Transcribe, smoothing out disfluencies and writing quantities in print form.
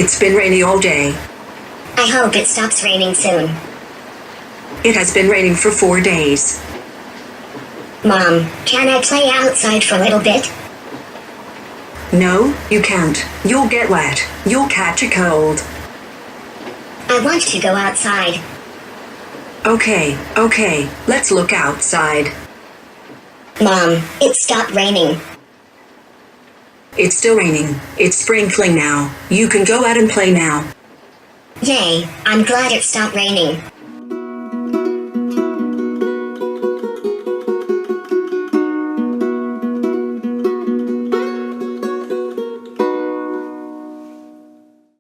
It's been rainy all day. I hope it stops raining soon. It has been raining for 4 days. Mom, can I play outside for a little bit? No, you can't. You'll get wet. You'll catch a cold. I want to go outside. Okay, let's look outside. Mom, it stopped raining. It's still raining. It's sprinkling now. You can go out and play now. Yay, I'm glad it stopped raining.